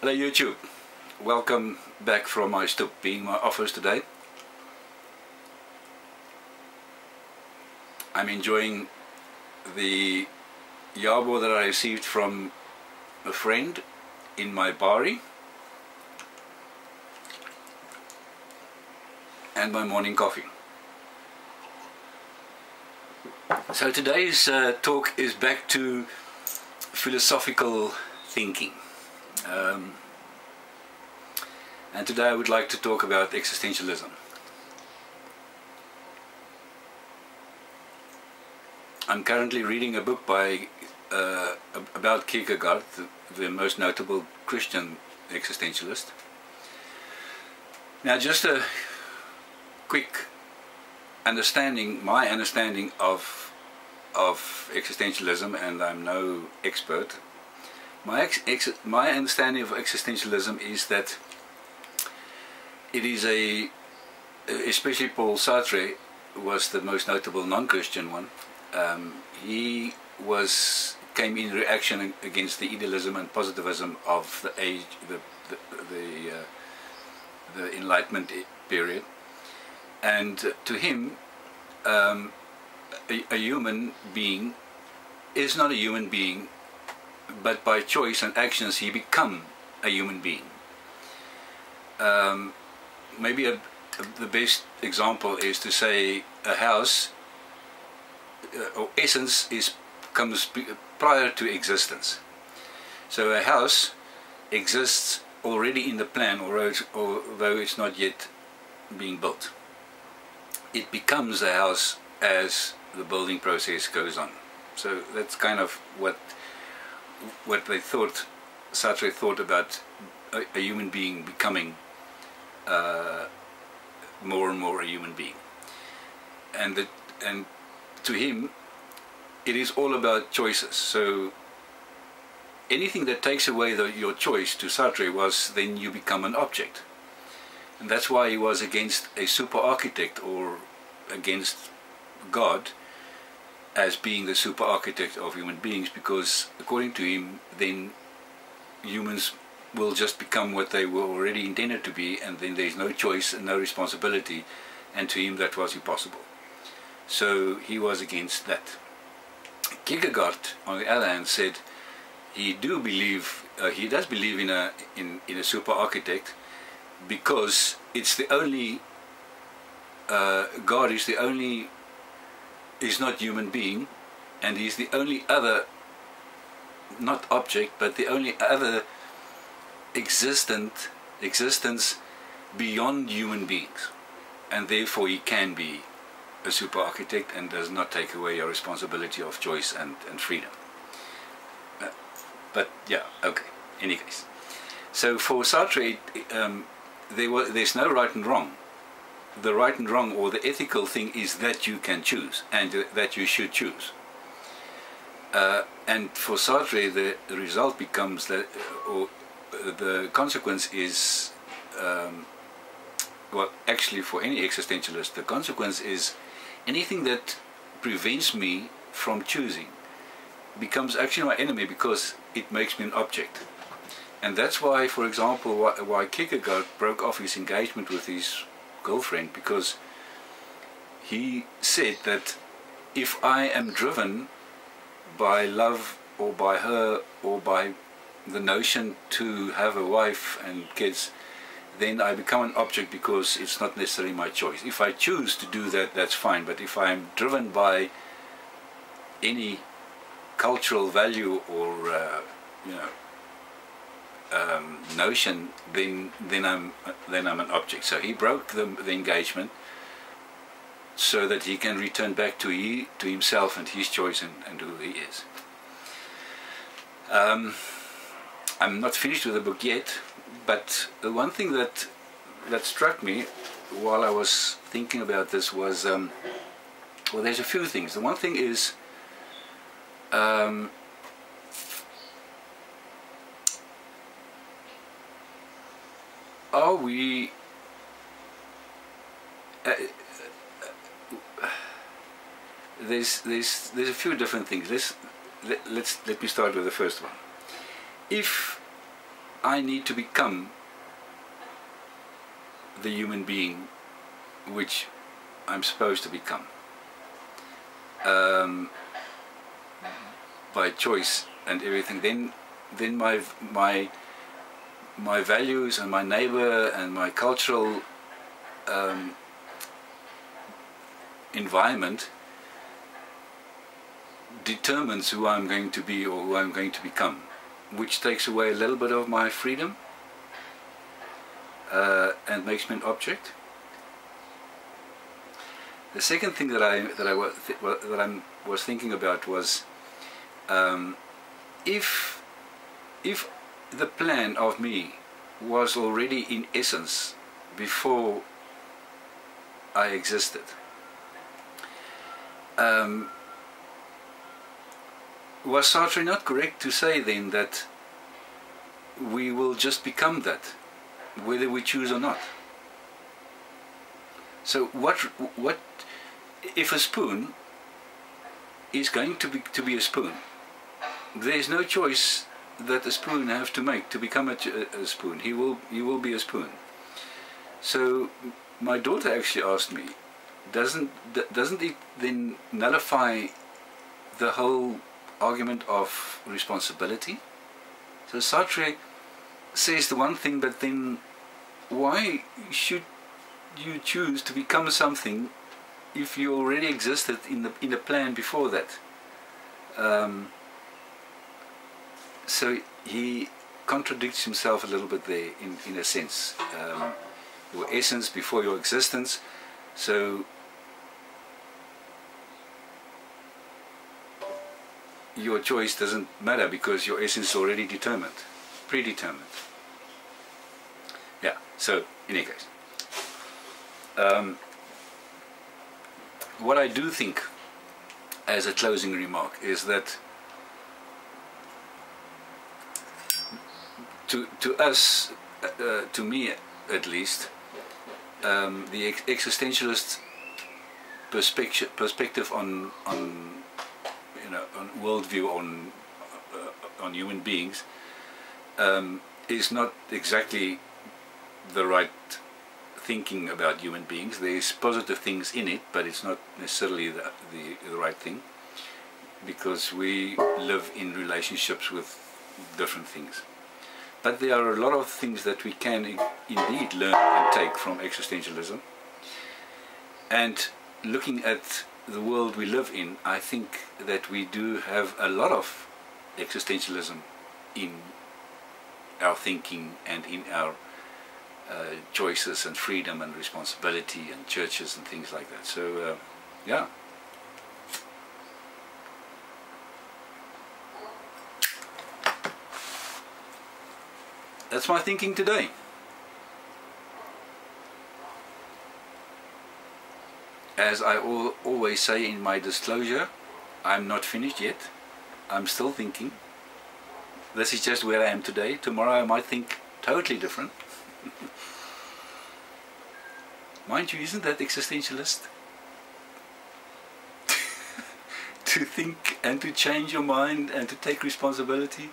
Hello YouTube, welcome back from my stoep, being my office today. I'm enjoying the Thabo that I received from a friend in my bari and my morning coffee. So today's talk is back to philosophical thinking. And today I would like to talk about existentialism. I'm currently reading a book by about Kierkegaard, the most notable Christian existentialist. Now, just a quick understanding, my understanding of existentialism, and I'm no expert. My understanding of existentialism is that it is especially Paul Sartre was the most notable non-Christian one. He came in reaction against the idealism and positivism of the age, the Enlightenment period, and to him, a human being is not a human being, but by choice and actions he become a human being. Maybe the best example is to say a house, or essence, comes prior to existence. So a house exists already in the plan, although it's not yet being built. It becomes a house as the building process goes on. So that's kind of what Sartre thought about a human being becoming more and more a human being, and to him it is all about choices. So anything that takes away your choice, to Sartre, was then you become an object, and that's why he was against a super architect, or against God as being the super architect of human beings, because according to him then humans will just become what they were already intended to be, and then there's no choice and no responsibility, and to him that was impossible. So he was against that. Kierkegaard, on the other hand, said he does believe in a super architect, because it's the only God is not human being, and he's the only other, not object, but the only other existence beyond human beings, and therefore he can be a super architect and does not take away your responsibility of choice and freedom. But yeah, okay, in any case. So for Sartre, there's no right and wrong. The right and wrong, or the ethical thing, is that you can choose, and that you should choose. And for Sartre, the result becomes that, or the consequence is, well, actually for any existentialist, the consequence is anything that prevents me from choosing becomes actually my enemy, because it makes me an object. And that's why, for example, why Kierkegaard broke off his engagement with his girlfriend, because he said that if I am driven by love, or by her, or by the notion to have a wife and kids, then I become an object, because it's not necessarily my choice. If I choose to do that, that's fine, but if I'm driven by any cultural value or notion, then I'm an object. So he broke the engagement so that he can return back to himself and his choice and who he is. I'm not finished with the book yet, but the one thing that struck me while I was thinking about this was, well, there's a few things. The one thing is, are we there's a few different things. Let me start with the first one. If I need to become the human being which I'm supposed to become, by choice and everything, then my values and my neighbor and my cultural environment determines who I'm going to be or who I'm going to become, which takes away a little bit of my freedom and makes me an object. The second thing that I was thinking about was, if the plan of me was already in essence before I existed, was Sartre not correct to say then that we will just become that, whether we choose or not? So what if a spoon is going to be a spoon? There is no choice that a spoon has to make to become a spoon. He will be a spoon. So my daughter actually asked me, doesn't it then nullify the whole argument of responsibility? So Sartre says the one thing, but then why should you choose to become something if you already existed in the plan before that? So he contradicts himself a little bit there in a sense. Your essence before your existence. So your choice doesn't matter because your essence is already determined, predetermined. Yeah, so in any case, what I do think as a closing remark is that to us, to me at least, the existentialist perspective on worldview on human beings is not exactly the right thinking about human beings. There's positive things in it, but it's not necessarily the right thing, because we live in relationships with different things. But there are a lot of things that we can indeed learn and take from existentialism. And looking at the world we live in, I think that we do have a lot of existentialism in our thinking and in our choices and freedom and responsibility and churches and things like that. So, yeah. That's my thinking today. As I always say in my disclosure, I'm not finished yet. I'm still thinking. This is just where I am today. Tomorrow I might think totally different. Mind you, isn't that existentialist? To think and to change your mind and to take responsibility.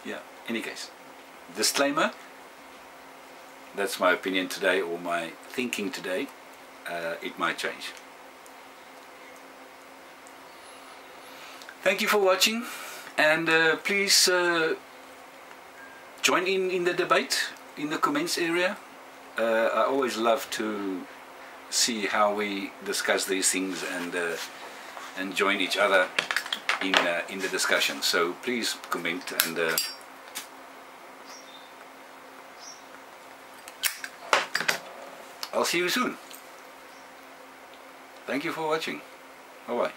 Yeah, any case. Disclaimer, that's my opinion today, or my thinking today. It might change. Thank you for watching, and please join in the debate in the comments area. I always love to see how we discuss these things and join each other in the discussion. So please comment, and I'll see you soon. Thank you for watching. Bye bye.